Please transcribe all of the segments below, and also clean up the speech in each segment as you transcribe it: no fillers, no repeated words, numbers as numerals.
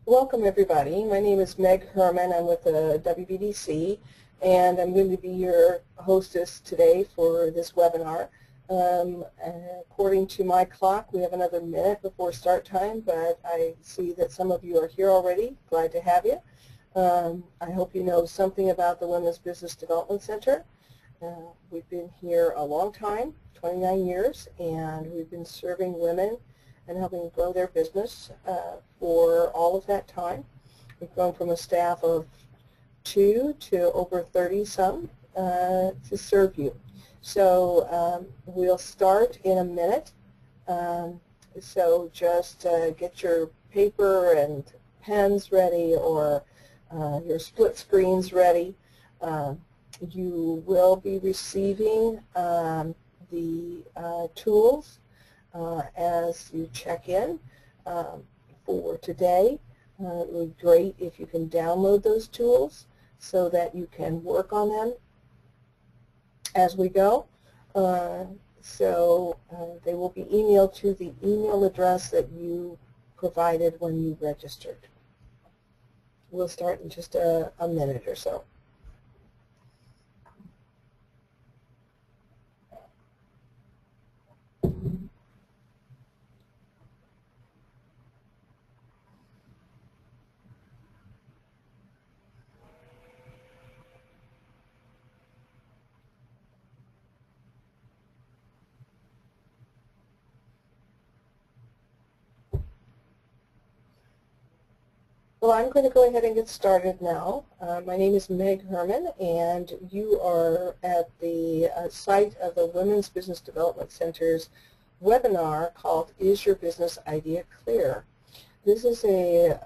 Welcome everybody. My name is Meg Herman. I'm with the WBDC and I'm going to be your hostess today for this webinar. According to my clock, we have another minute before start time, but I see that some of you are here already. Glad to have you. I hope you know something about the Women's Business Development Center. We've been here a long time, 29 years, and we've been serving women and helping grow their business for all of that time. We've grown from a staff of 2 to over 30 some to serve you. So we'll start in a minute. So just get your paper and pens ready, or your split screens ready. You will be receiving the tools as you check in for today. It would be great if you can download those tools so that you can work on them as we go. They will be emailed to the email address that you provided when you registered. We'll start in just a minute or so. Well, I'm going to go ahead and get started now. My name is Meg Herman, and you are at the site of the Women's Business Development Center's webinar called Is Your Business Idea Clear? This is a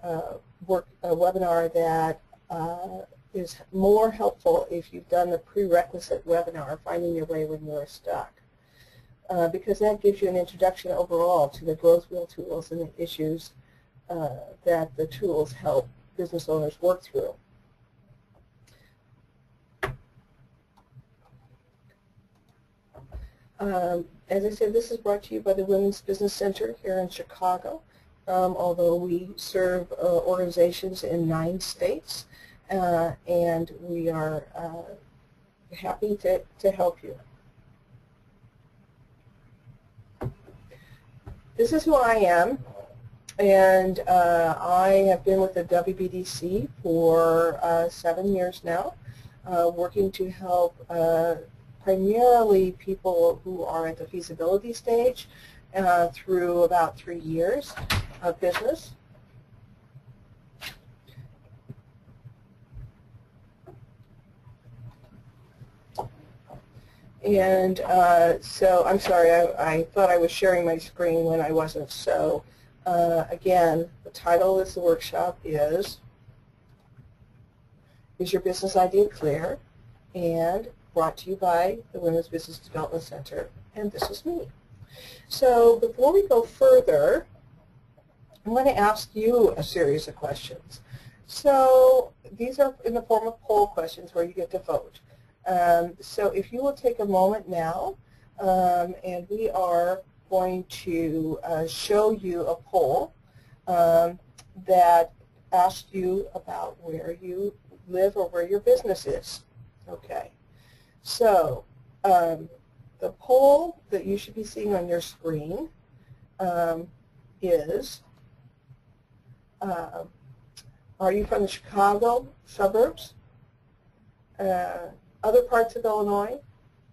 webinar that is more helpful if you've done the prerequisite webinar, Finding Your Way When You're Stuck, because that gives you an introduction overall to the growth wheel tools and the issues that the tools help business owners work through. As I said, this is brought to you by the Women's Business Center here in Chicago, although we serve organizations in 9 states, and we are happy to help you. This is who I am. And I have been with the WBDC for 7 years now, working to help primarily people who are at the feasibility stage through about 3 years of business. And so I'm sorry, I thought I was sharing my screen when I wasn't. So again, the title of the workshop is Your Business Idea Clear? And brought to you by the Women's Business Development Center, and this is me. So before we go further, I'm going to ask you a series of questions. So these are in the form of poll questions where you get to vote. So if you will take a moment now, and we are going to show you a poll that asked you about where you live or where your business is. Okay, so the poll that you should be seeing on your screen is, are you from the Chicago suburbs, other parts of Illinois,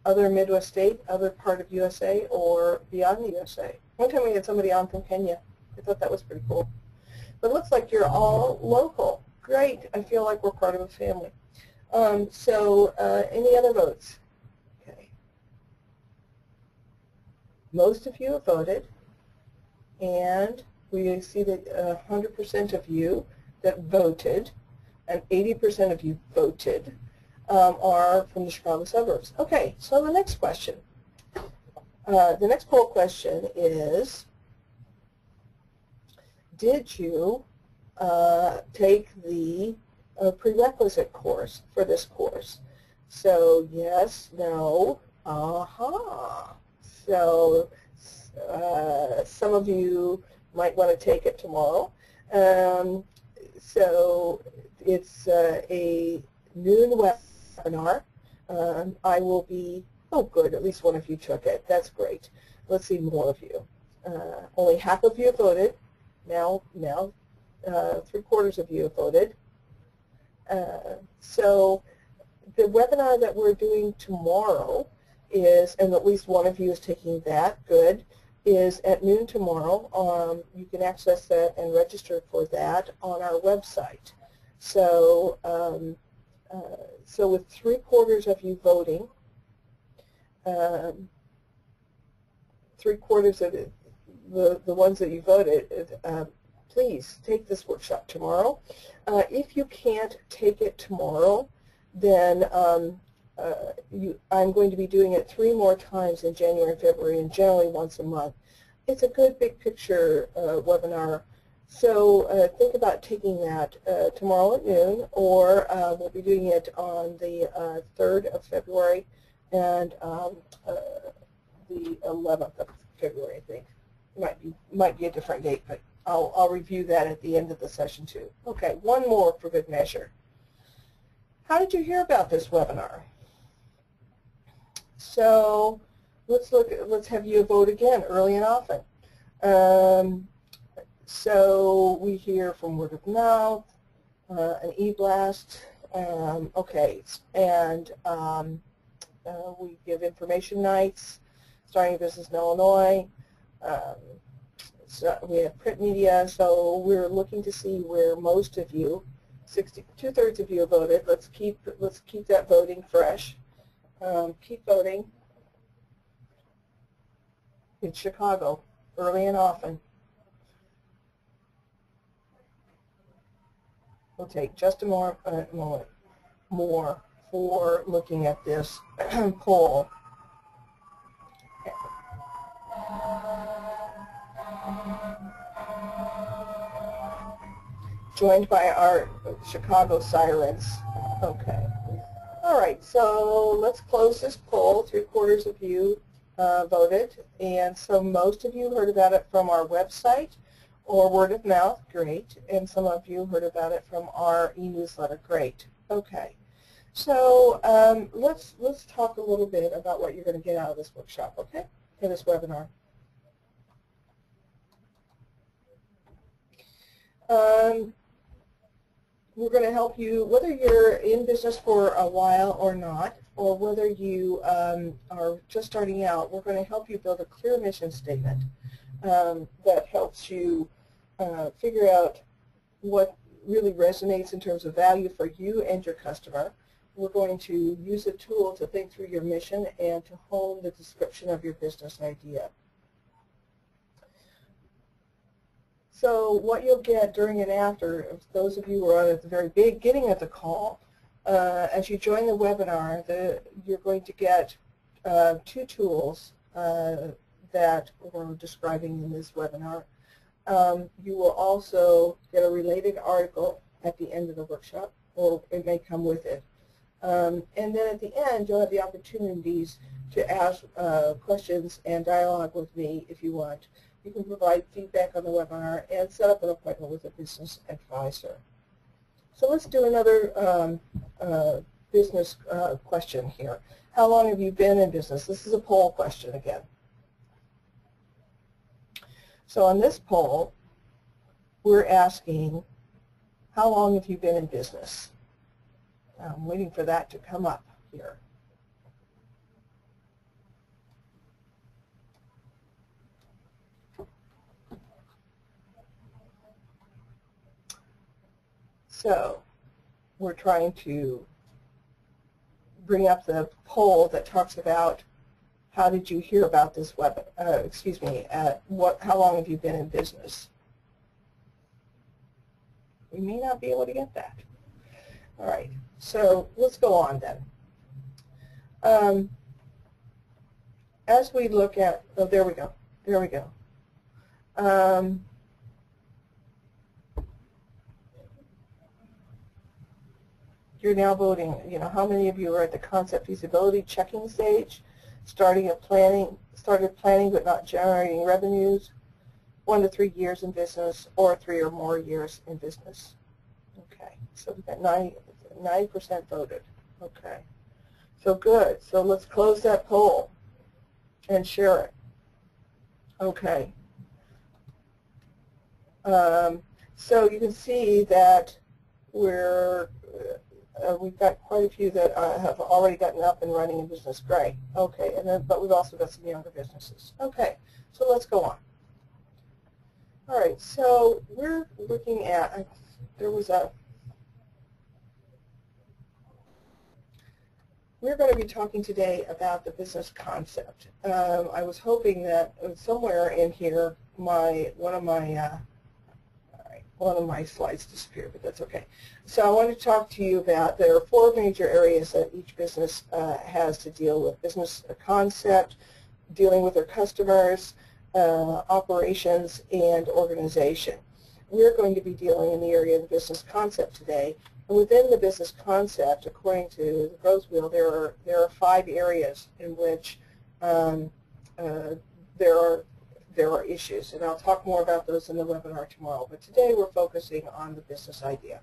other Midwest state, other part of USA, or beyond the USA? One time we had somebody on from Kenya. I thought that was pretty cool. But it looks like you're all local. Great. I feel like we're part of a family. Any other votes? Okay. Most of you have voted, and we see that 100% of you that voted and 80% of you voted are from the Chicago suburbs. Okay, so the next question. The next poll question is, did you take the prerequisite course for this course? So yes, no, So some of you might want to take it tomorrow. So it's a noon webinar. I will be, oh good, at least one of you took it. That's great. Let's see more of you. Only half of you have voted. Now 3/4 of you have voted. So the webinar that we're doing tomorrow is, and at least one of you is taking that, good, is at noon tomorrow. You can access that and register for that on our website. So, so with 3/4 of you voting, 3/4 of the ones that you voted, please take this workshop tomorrow. If you can't take it tomorrow, then I'm going to be doing it 3 more times in January and February, and generally once a month. It's a good big picture webinar. So think about taking that tomorrow at noon, or we'll be doing it on the 3rd of February and the 11th of February, I think. Might be a different date, but I'll review that at the end of the session too. Okay, one more for good measure. How did you hear about this webinar? So let's have you vote again, early and often. So we hear from word of mouth, an e-blast, okay, and we give information nights, starting a business in Illinois. So we have print media, so we're looking to see where most of you, 2/3 of you have voted. Let's keep that voting fresh. Keep voting. It's Chicago, early and often. We'll take just a moment more for looking at this poll. Joined by our Chicago sirens. Okay. All right, so let's close this poll. 3/4 of you voted, and so most of you heard about it from our website or word of mouth, great, and some of you heard about it from our e-newsletter, great. Okay, so let's talk a little bit about what you're going to get out of this workshop, okay, in this webinar. We're going to help you, whether you're in business for a while or not, or whether you are just starting out, we're going to help you build a clear mission statement that helps you figure out what really resonates in terms of value for you and your customer. We're going to use a tool to think through your mission and to hone the description of your business idea. So what you'll get during and after, those of you who are on at the very beginning of the call, as you join the webinar, you're going to get 2 tools that we're describing in this webinar. You will also get a related article at the end of the workshop, or it may come with it. And then at the end, you'll have the opportunities to ask questions and dialogue with me if you want. You can provide feedback on the webinar and set up an appointment with a business advisor. So let's do another business question here. How long have you been in business? This is a poll question again. So on this poll, we're asking, how long have you been in business? I'm waiting for that to come up here. So we're trying to bring up the poll that talks about how did you hear about this how long have you been in business? We may not be able to get that. All right, so let's go on then. As we look at, oh, there we go. You're now voting, how many of you are at the concept feasibility checking stage, started planning but not generating revenues, 1 to 3 years in business, or 3 or more years in business? Okay, so we've got 90% voted. Okay, so good. So let's close that poll and share it. Okay. So you can see that we've got quite a few that have already gotten up and running in business. Great. Okay, and then but we've also got some younger businesses. Okay, so let's go on. All right, so we're looking at we're going to be talking today about the business concept. I was hoping that somewhere in here one of my slides disappeared, but that's okay. So I want to talk to you about, there are 4 major areas that each business has to deal with: business concept, dealing with their customers, operations, and organization. We're going to be dealing in the area of the business concept today. And within the business concept, according to the Growth Wheel, there are 5 areas in which there are issues, and I'll talk more about those in the webinar tomorrow. But today we're focusing on the business idea.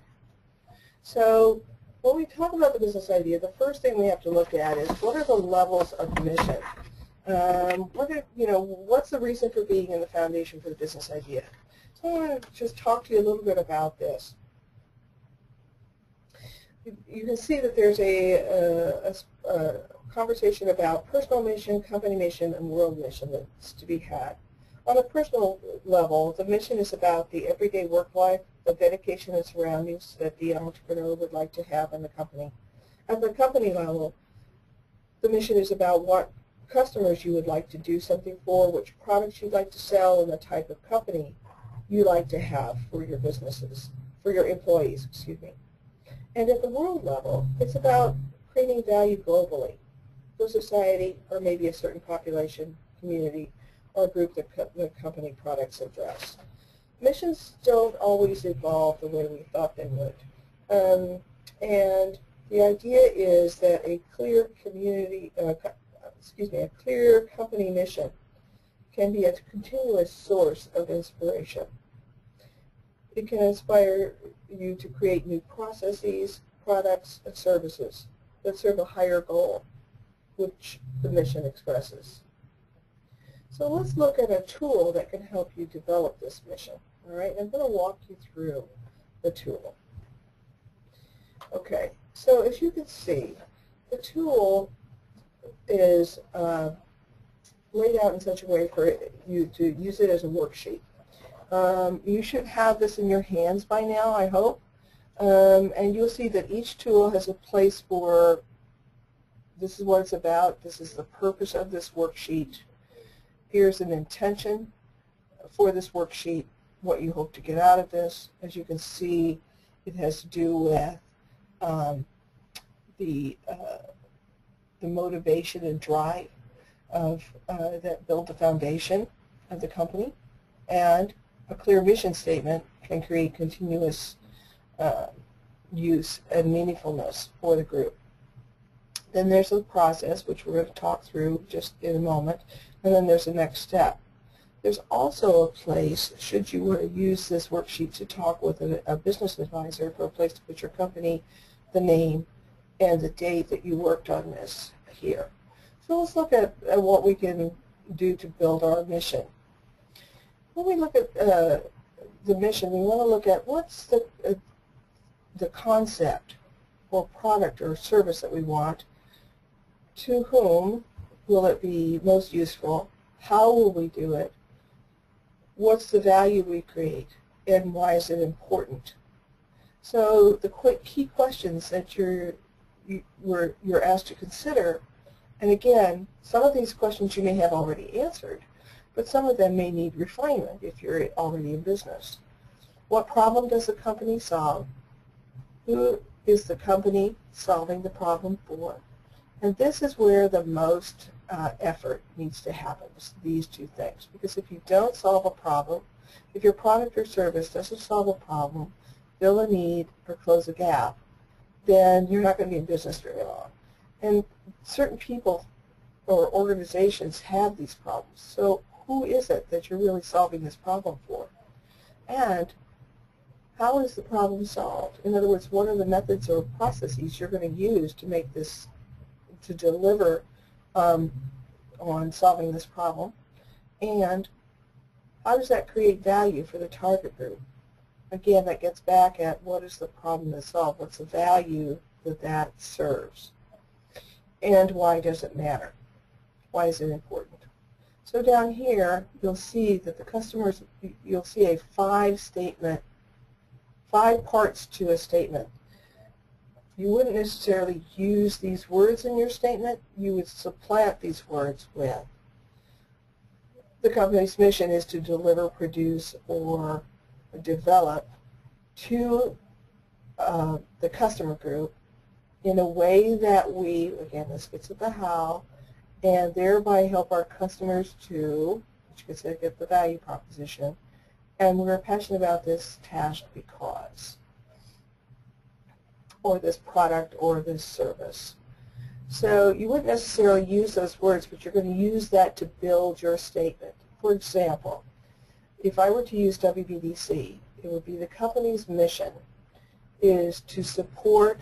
So when we talk about the business idea, the first thing we have to look at is what are the levels of mission? What's the reason for being in the foundation for the business idea? So I want to just talk to you a little bit about this. You can see that there's a conversation about personal mission, company mission, and world mission that's to be had. On a personal level, the mission is about the everyday work life, the dedication and surroundings that the entrepreneur would like to have in the company. At the company level, the mission is about what customers you would like to do something for, which products you'd like to sell, and the type of company you like to have for your businesses, for your employees, excuse me. And at the world level, it's about creating value globally for society or maybe a certain population, community, or group that the company products address. Missions don't always evolve the way we thought they would. And the idea is that a clear a clear company mission can be a continuous source of inspiration. It can inspire you to create new processes, products, and services that serve a higher goal, which the mission expresses. So let's look at a tool that can help you develop this mission. All right, I'm going to walk you through the tool. Okay, so as you can see, the tool is laid out in such a way for you to use it as a worksheet. You should have this in your hands by now, I hope. And you'll see that each tool has a place for, this is what it's about, this is the purpose of this worksheet. Here's an intention for this worksheet, what you hope to get out of this. As you can see, it has to do with the motivation and drive that build the foundation of the company, and a clear mission statement can create continuous use and meaningfulness for the group. Then there's the process, which we're going to talk through just in a moment, and then there's the next step. There's also a place, should you want to use this worksheet to talk with a business advisor, for a place to put your company, the name, and the date that you worked on this here. So let's look at what we can do to build our mission. When we look at the mission, we want to look at what's the concept or product or service that we want, to whom will it be most useful, how will we do it, what's the value we create, and why is it important. So the key questions that you're asked to consider, and again, some of these questions you may have already answered, but some of them may need refinement if you're already in business. What problem does the company solve? Who is the company solving the problem for? And this is where the most effort needs to happen, these 2 things. Because if you don't solve a problem, if your product or service doesn't solve a problem, fill a need, or close a gap, then you're not going to be in business very long. And certain people or organizations have these problems. So who is it that you're really solving this problem for? And how is the problem solved? In other words, what are the methods or processes you're going to use to make this, to deliver on solving this problem? And how does that create value for the target group? Again, that gets back at what is the problem to solve? What's the value that that serves? And why does it matter? Why is it important? So down here, you'll see that the customers, you'll see a 5 parts to a statement. You wouldn't necessarily use these words in your statement. You would supplant these words with. The company's mission is to deliver, produce, or develop to the customer group in a way that we, again, this gets at the how, and thereby help our customers to, which gets at the value proposition, and we're passionate about this task because, or this product or this service. So you wouldn't necessarily use those words, but you're going to use that to build your statement. For example, if I were to use WBDC, it would be the company's mission is to support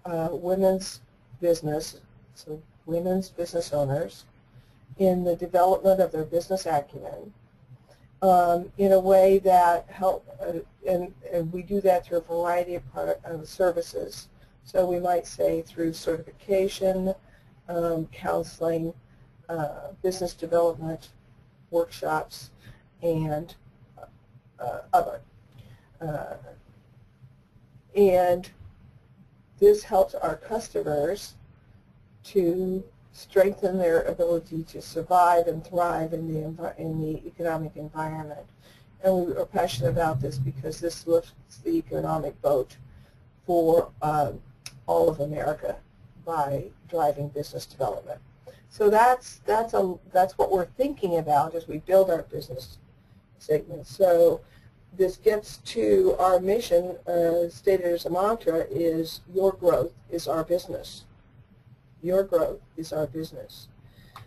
women's business, so women's business owners, in the development of their business acumen in a way that help, and we do that through a variety of product services. So we might say through certification, counseling, business development, workshops, and other. And this helps our customers to strengthen their ability to survive and thrive in the economic environment. And we are passionate about this because this lifts the economic boat for all of America by driving business development. So that's what we're thinking about as we build our business statement. So this gets to our mission, stated as a mantra, is your growth is our business. Your growth is our business.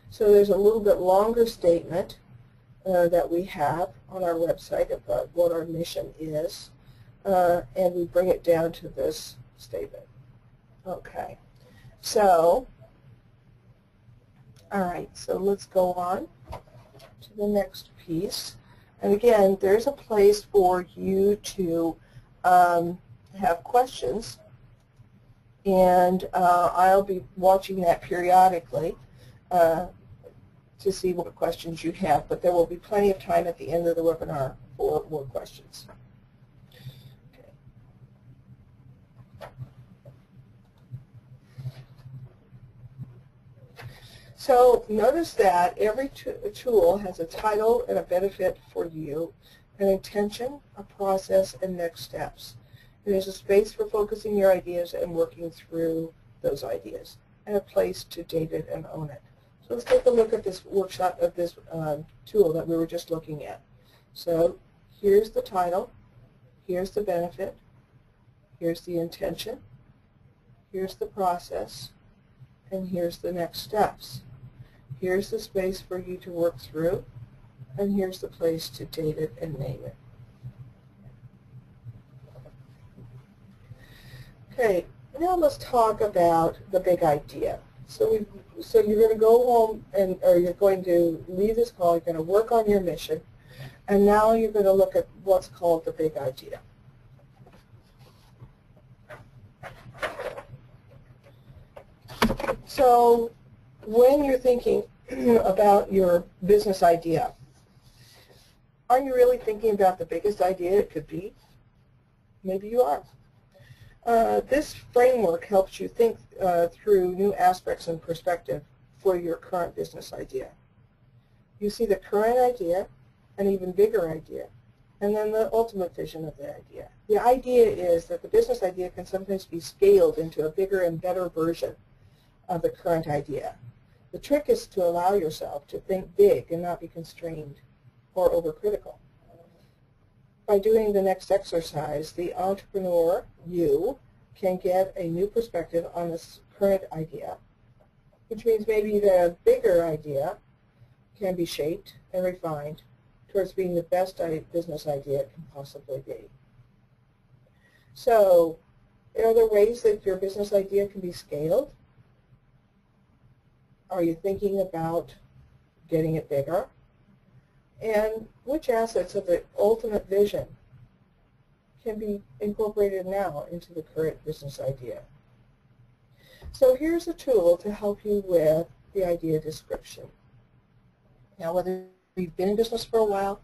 So there's a little bit longer statement that we have on our website about what our mission is, and we bring it down to this statement. Okay, so, all right, so let's go on to the next piece. And again, there's a place for you to have questions, and I'll be watching that periodically to see what questions you have, but there will be plenty of time at the end of the webinar for more questions. Okay. So notice that every tool has a title and a benefit for you, an intention, a process, and next steps. And there's a space for focusing your ideas and working through those ideas, and a place to date it and own it. So let's take a look at this workshop of this tool that we were just looking at. So here's the title, here's the benefit, here's the intention, here's the process, and here's the next steps. Here's the space for you to work through, and here's the place to date it and name it. Okay, now let's talk about the big idea. So you're going to go home, or you're going to leave this call, you're going to work on your mission, and now you're going to look at what's called the big idea. So when you're thinking about your business idea, are you really thinking about the biggest idea it could be? Maybe you are. This framework helps you think through new aspects and perspective for your current business idea. You see the current idea, an even bigger idea, and then the ultimate vision of the idea. The idea is that the business idea can sometimes be scaled into a bigger and better version of the current idea. The trick is to allow yourself to think big and not be constrained or overcritical. By doing the next exercise, the entrepreneur, you, can get a new perspective on this current idea, which means maybe the bigger idea can be shaped and refined towards being the best business idea it can possibly be. So, are there ways that your business idea can be scaled? Are you thinking about getting it bigger? And which assets of the ultimate vision can be incorporated now into the current business idea? So here's a tool to help you with the idea description. Now, whether you've been in business for a while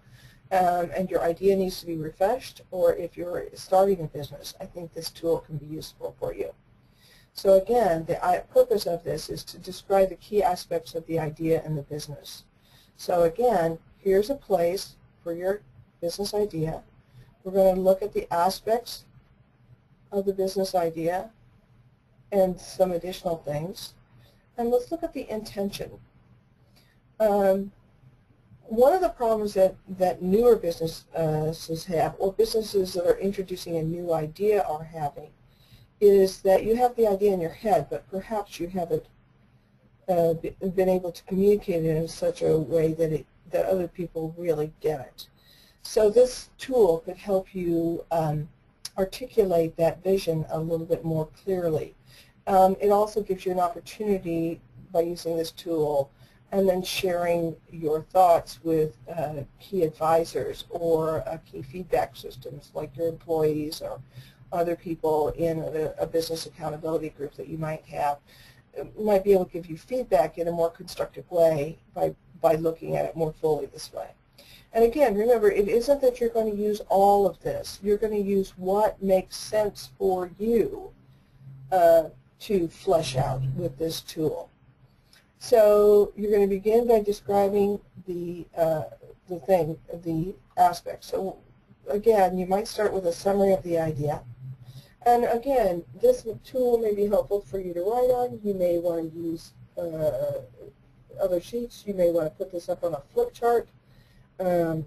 and your idea needs to be refreshed, or if you're starting a business, I think this tool can be useful for you. So again, the purpose of this is to describe the key aspects of the idea and the business. So again, here's a place for your business idea. We're going to look at the aspects of the business idea and some additional things. And let's look at the intention. One of the problems that newer businesses have, or businesses that are introducing a new idea are having, is that you have the idea in your head, but perhaps you haven't been able to communicate it in such a way that other people really get it. So this tool could help you articulate that vision a little bit more clearly. It also gives you an opportunity by using this tool and then sharing your thoughts with key advisors or key feedback systems like your employees or other people in a business accountability group that you might have. It might be able to give you feedback in a more constructive way by looking at it more fully this way. And again, remember, it isn't that you're going to use all of this. You're going to use what makes sense for you to flesh out with this tool. So you're going to begin by describing the aspect. So again, you might start with a summary of the idea. And again, this tool may be helpful for you to write on. You may want to use other sheets. You may want to put this up on a flip chart and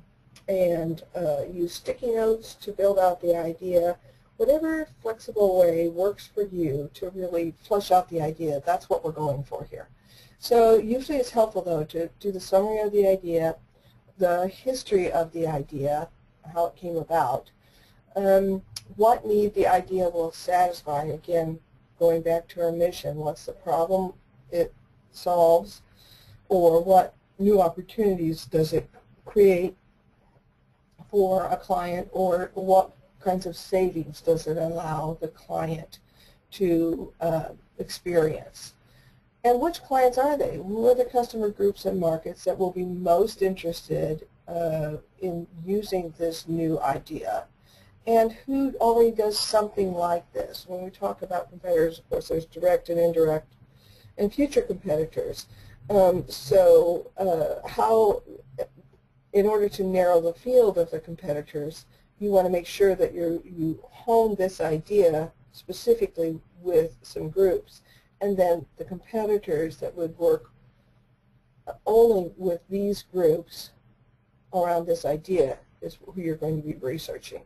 use sticky notes to build out the idea. Whatever flexible way works for you to really flesh out the idea, that's what we're going for here. So usually it's helpful, though, to do the summary of the idea, the history of the idea, how it came about, what need the idea will satisfy. Again, going back to our mission, what's the problem it solves, or what new opportunities does it create for a client, or what kinds of savings does it allow the client to experience. And which clients are they? Who are the customer groups and markets that will be most interested in using this new idea? And who already does something like this? When we talk about competitors, of course, there's direct and indirect and future competitors. How, in order to narrow the field of the competitors, you want to make sure that you hone this idea specifically with some groups. And then the competitors that would work only with these groups around this idea is who you're going to be researching.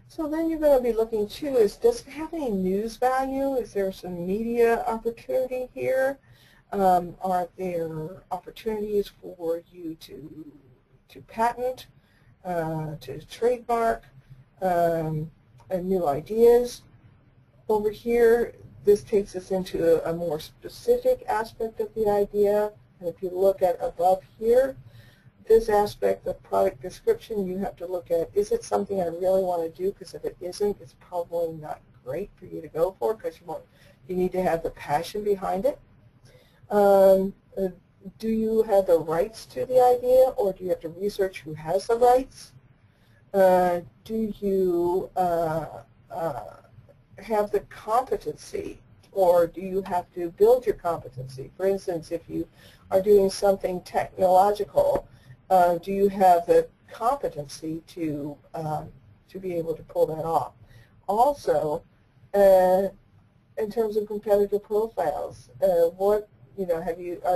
So then you're going to be looking too, does it have any news value? Is there some media opportunity here? Are there opportunities for you to patent, to trademark, new ideas? Over here, this takes us into a more specific aspect of the idea. And if you look at above here, this aspect of product description, you have to look at, is it something I really want to do? Because if it isn't, it's probably not great for you to go for, because you need to have the passion behind it. Do you have the rights to the idea, or do you have to research who has the rights? Do you have the competency, or do you have to build your competency? For instance, if you are doing something technological, do you have the competency to be able to pull that off? Also, in terms of competitor profiles, are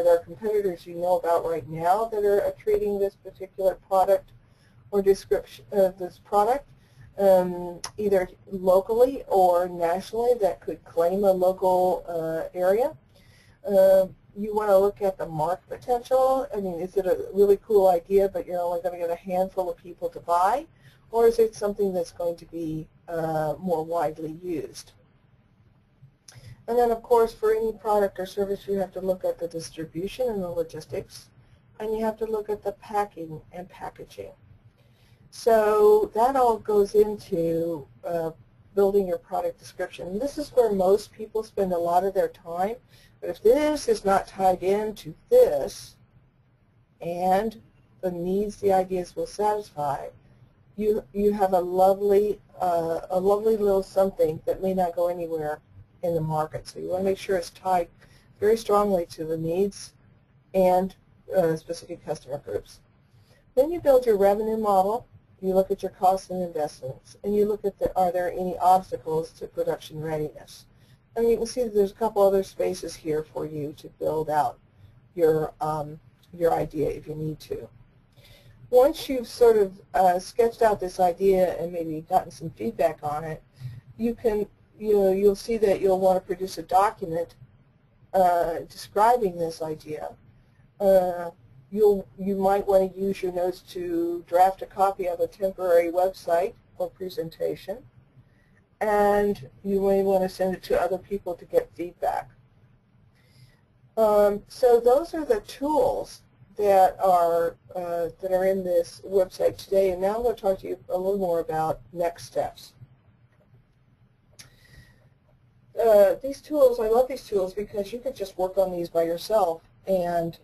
there competitors you know about right now that are treating this particular product or description of this product, either locally or nationally, that could claim a local area? You want to look at the market potential. I mean, is it a really cool idea, but you're only going to get a handful of people to buy? Or is it something that's going to be more widely used. And then, of course, for any product or service, you have to look at the distribution and the logistics, and you have to look at the packing and packaging. So that all goes into building your product description. And this is where most people spend a lot of their time. But if this is not tied into this and the needs the ideas will satisfy, you have a lovely little something that may not go anywhere in the market. So you want to make sure it's tied very strongly to the needs and specific customer groups. Then you build your revenue model. You look at your costs and investments, and you look at are there any obstacles to production readiness. And you can see that there's a couple other spaces here for you to build out your idea if you need to. Once you've sort of sketched out this idea and maybe gotten some feedback on it, you'll see that you'll want to produce a document describing this idea. You might want to use your notes to draft a copy of a temporary website or presentation, and you may want to send it to other people to get feedback. So those are the tools that are in this website today, and now I'm going to talk to you a little more about next steps. These tools, I love these tools because you can just work on these by yourself and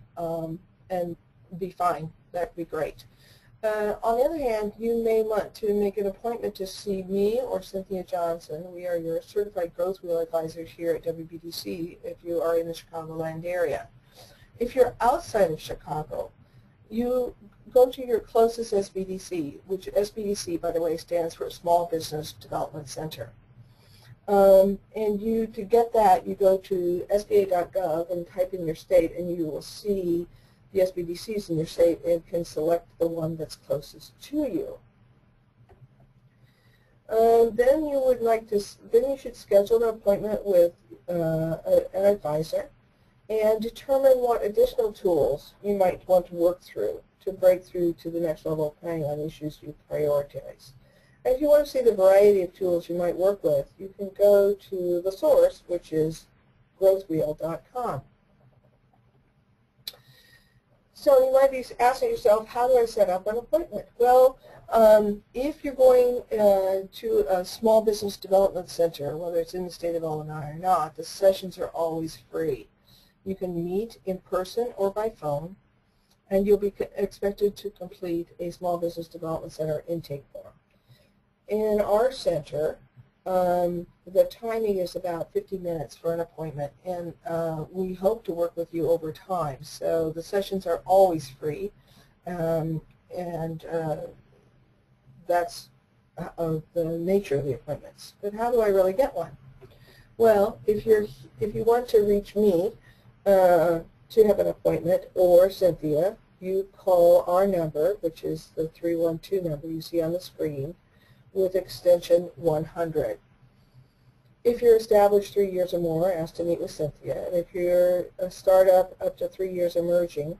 be fine. That'd be great. On the other hand, you may want to make an appointment to see me or Cynthia Johnson. We are your certified growth wheel advisors here at WBDC if you are in the Chicagoland area. If you're outside of Chicago, you go to your closest SBDC, which SBDC, by the way, stands for Small Business Development Center. And to get that, you go to sba.gov and type in your state, and you will see the SBDCs in your state and can select the one that's closest to you. Then you should schedule an appointment with an advisor and determine what additional tools you might want to work through to break through to the next level of planning on issues you prioritize. And if you want to see the variety of tools you might work with, you can go to the source, which is growthwheel.com. So you might be asking yourself, how do I set up an appointment? Well, if you're going to a small business development center, whether it's in the state of Illinois or not, the sessions are always free. You can meet in person or by phone, and you'll be expected to complete a small business development center intake form. In our center, the timing is about 50 minutes for an appointment, and we hope to work with you over time. So the sessions are always free, and that's the nature of the appointments. But how do I really get one? Well, if you want to reach me to have an appointment, or Cynthia, you call our number, which is the 312 number you see on the screen, with extension 100. If you're established 3 years or more, ask to meet with Cynthia. And if you're a startup up to 3 years emerging,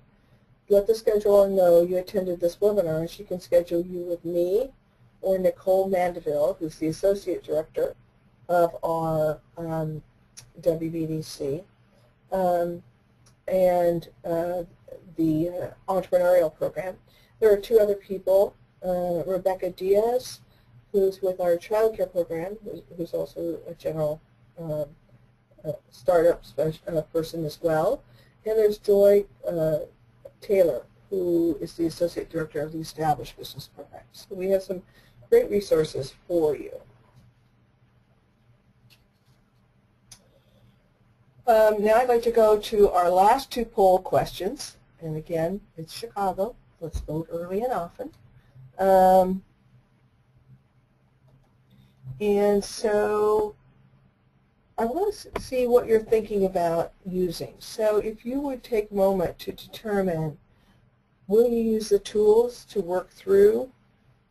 let the scheduler know you attended this webinar, and she can schedule you with me or Nicole Mandeville, who's the Associate Director of our WBDC, and the entrepreneurial program. There are two other people, Rebecca Diaz, who's with our child care program, who's also a general startup person as well. And there's Joy Taylor, who is the Associate Director of the Established Business Program. So we have some great resources for you. Now I'd like to go to our last two poll questions. And again, it's Chicago. Let's vote early and often. And so I want to see what you're thinking about using. So if you would take a moment to determine, will you use the tools to work through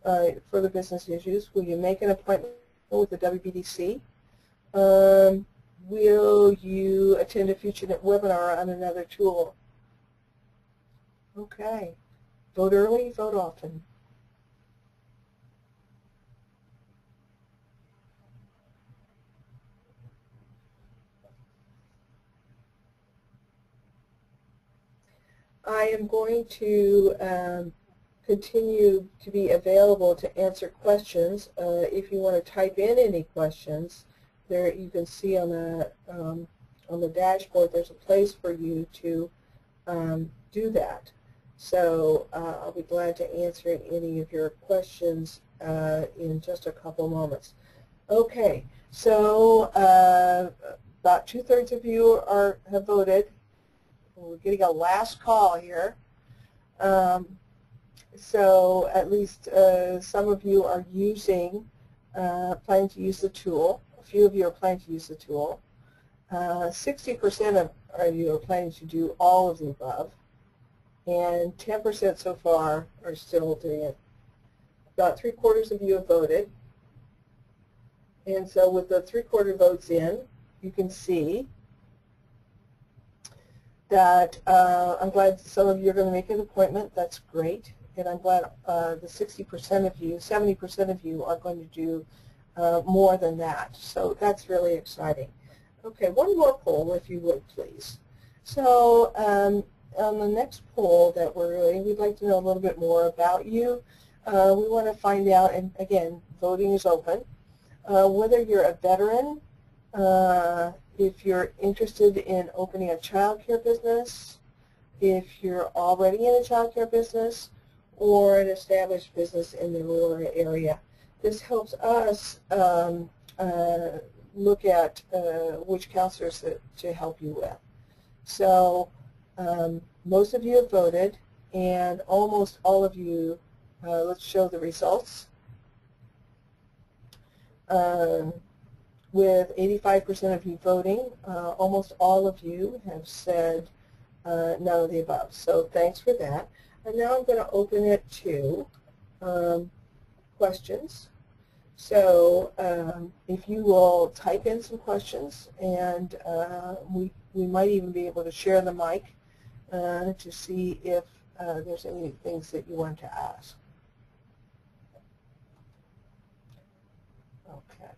for the business issues? Will you make an appointment with the WBDC? Will you attend a future webinar on another tool? Okay. Vote early, vote often. I am going to continue to be available to answer questions. If you want to type in any questions, there you can see on the dashboard there's a place for you to do that. So I'll be glad to answer any of your questions in just a couple moments. Okay, so about 2/3 of you have voted. We're getting a last call here. So at least some of you are planning to use the tool. A few of you are planning to use the tool. 60% of you are planning to do all of the above. And 10% so far are still doing it. About 3/4 of you have voted. And so with the 3/4 votes in, you can see that I'm glad some of you are going to make an appointment. That's great. And I'm glad the 60% of you, 70% of you are going to do more than that. So that's really exciting. Okay, one more poll, if you would, please. So on the next poll that we're doing, we'd like to know a little bit more about you. We want to find out, and again, voting is open, whether you're a veteran, if you're interested in opening a child care business, if you're already in a child care business, or an established business in the rural area. This helps us look at which counselors to help you with. So most of you have voted, and almost all of you, let's show the results. With 85% of you voting, almost all of you have said none of the above. So thanks for that. And now I'm going to open it to questions. So if you will type in some questions, and we might even be able to share the mic to see if there's any things that you want to ask. Okay.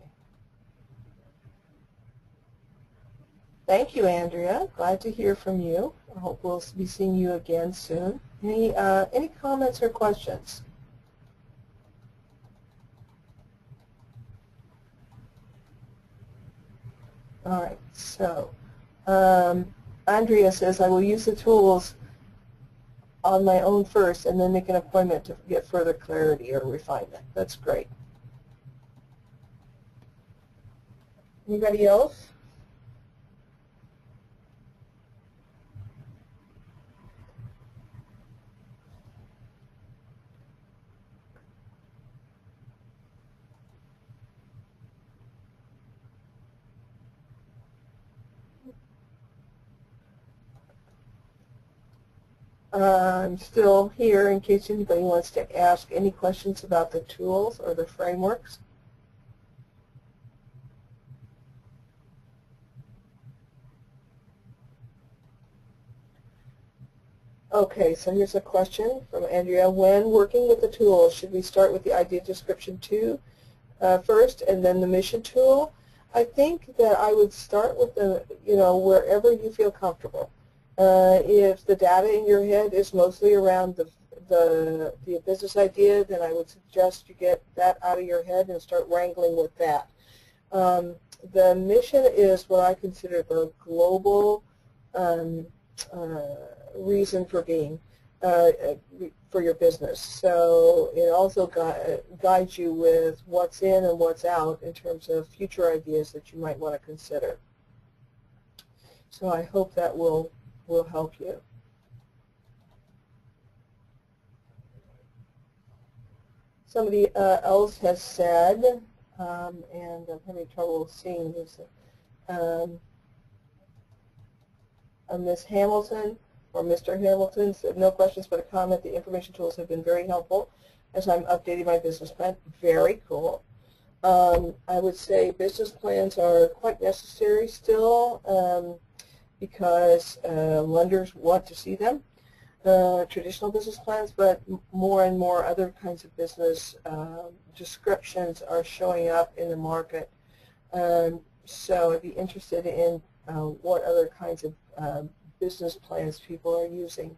Thank you, Andrea. Glad to hear from you. I hope we'll be seeing you again soon. Any comments or questions? All right, so Andrea says, I will use the tools on my own first and then make an appointment to get further clarity or refinement. That's great. Anybody else? I'm still here in case anybody wants to ask any questions about the tools or the frameworks. Okay, so here's a question from Andrea. When working with the tools, should we start with the idea description first and then the mission tool? I think that I would start with the, wherever you feel comfortable. If the data in your head is mostly around the business idea, then I would suggest you get that out of your head and start wrangling with that. The mission is what I consider the global reason for being for your business. So it also guides you with what's in and what's out in terms of future ideas that you might want to consider. So I hope that will help you. Somebody else has said, and I'm having trouble seeing this, Ms. Hamilton or Mr. Hamilton said, no questions but a comment. The information tools have been very helpful as I'm updating my business plan. Very cool. I would say business plans are quite necessary still because lenders want to see them, traditional business plans, but more and more other kinds of business descriptions are showing up in the market. So I'd be interested in what other kinds of business plans people are using.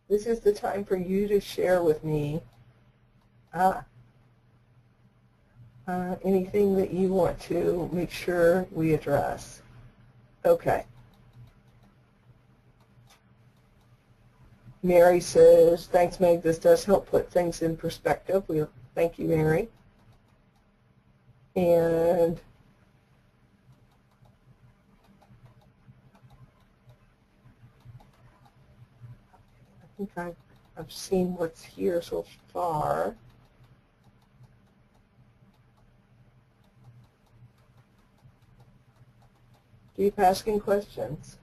This is the time for you to share with me anything that you want to make sure we address. Okay. Mary says, thanks, Meg. This does help put things in perspective. Thank you, Mary. And I think I've seen what's here so far. Keep asking questions.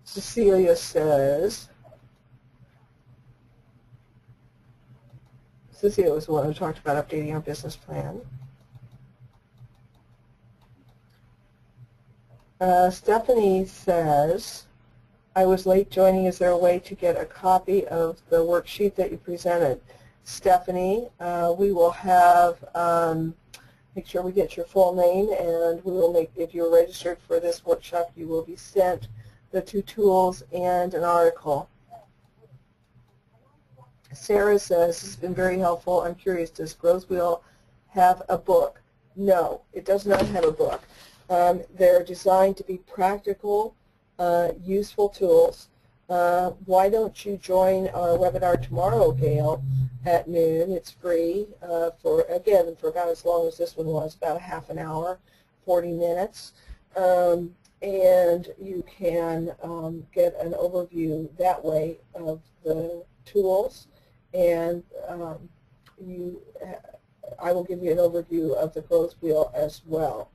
Cecilia says, Cecilia was the one who talked about updating our business plan. Stephanie says, I was late joining. Is there a way to get a copy of the worksheet that you presented? Stephanie, we will have, make sure we get your full name, and we will make, if you're registered for this workshop, you will be sent the 2 tools and an article. Sarah says, this has been very helpful. I'm curious, does Growth Wheel have a book? No, it does not have a book. They're designed to be practical, useful tools. Why don't you join our webinar tomorrow, Gail, at noon? It's free for about as long as this one was, about a half an hour, 40 minutes. And you can get an overview that way of the tools, and I will give you an overview of the Growth Wheel as well.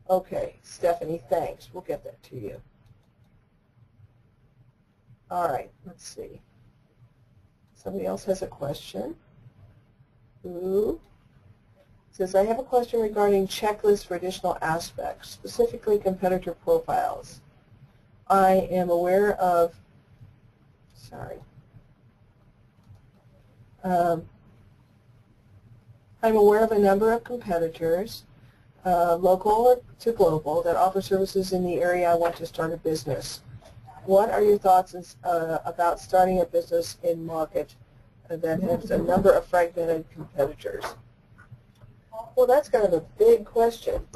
Okay, Stephanie, thanks. We'll get that to you. All right, let's see. Somebody else has a question. Who says, I have a question regarding checklists for additional aspects, specifically competitor profiles. I am aware of, I'm aware of a number of competitors, local to global, that offer services in the area I want to start a business. What are your thoughts about starting a business in market that has a number of fragmented competitors? Well, that's kind of a big question,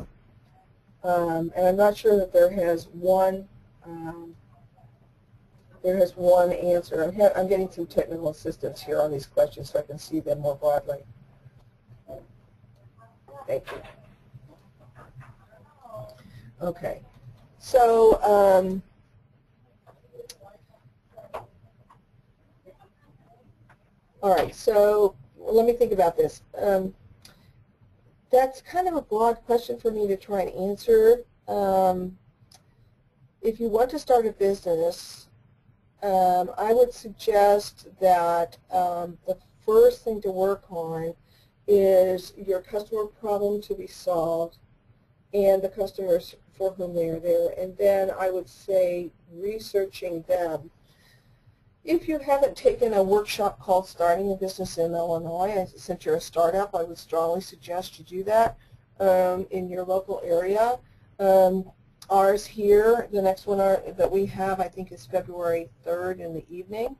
and I'm not sure that there has one answer. I'm getting some technical assistance here on these questions so I can see them more broadly. Thank you. Okay, so all right, so let me think about this. That's kind of a broad question for me to try and answer. If you want to start a business, I would suggest that the first thing to work on is your customer problem to be solved and the customers for whom they are there. And then I would say researching them. If you haven't taken a workshop called Starting a Business in Illinois, since you're a startup, I would strongly suggest you do that in your local area. Ours here, the next one that we have, I think, is February 3rd in the evening,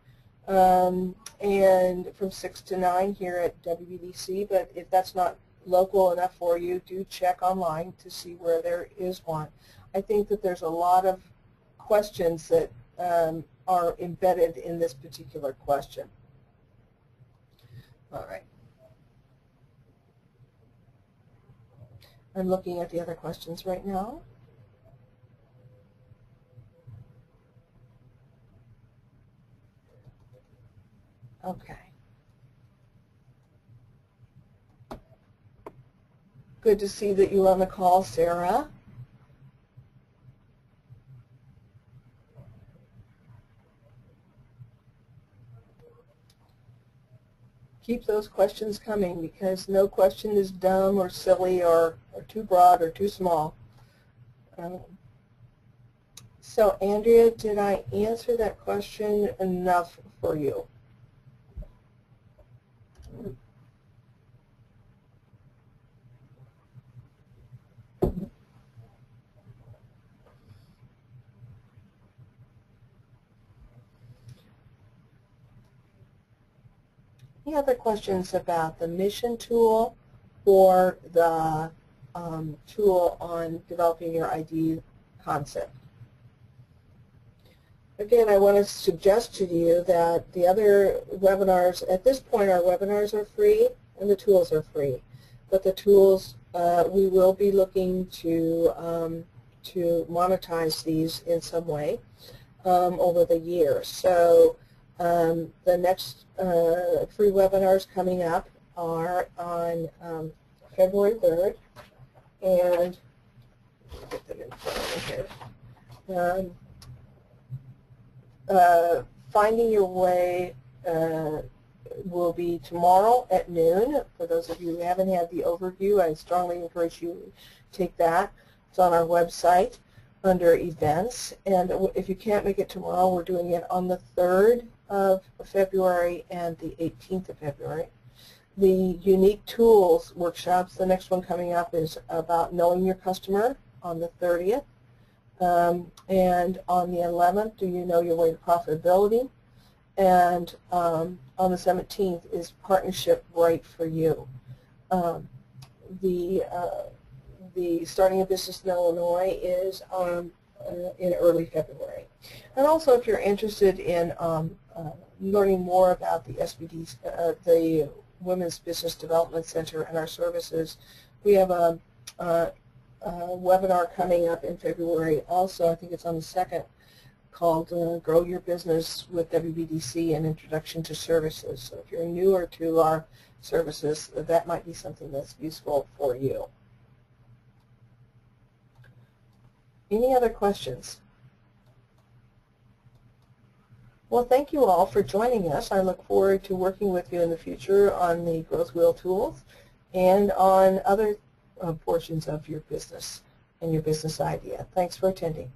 and from 6 to 9 here at WBDC. But if that's not local enough for you, do check online to see where there is one. I think that there's a lot of questions that are embedded in this particular question. All right. I'm looking at the other questions right now. Okay. Good to see that you're on the call, Sarah. Keep those questions coming, because no question is dumb or silly or too broad or too small. So Andrea, did I answer that question enough for you? Any other questions about the mission tool or the tool on developing your ID concept? Again, I want to suggest to you that the other webinars, at this point our webinars are free and the tools are free. But the tools, we will be looking to monetize these in some way over the year. So the next free webinars coming up are on February 3rd, and get them in front of me here. Finding Your Way will be tomorrow at noon. For those of you who haven't had the overview, I strongly encourage you to take that. It's on our website under events. And if you can't make it tomorrow, we're doing it on the 3rd of February and the 18th of February. The Unique Tools workshops, the next one coming up is about knowing your customer on the 30th. And on the 11th, do you know your way to profitability? And on the 17th is Partnership Right for You. The Starting a Business in Illinois is in early February. And also, if you're interested in learning more about the SBD, the Women's Business Development Center and our services, we have a webinar coming up in February also. I think it's on the 2nd, called Grow Your Business with WBDC, an Introduction to Services. So if you're newer to our services, that might be something that's useful for you. Any other questions? Well, thank you all for joining us. I look forward to working with you in the future on the Growth Wheel tools and on other portions of your business and your business idea. Thanks for attending.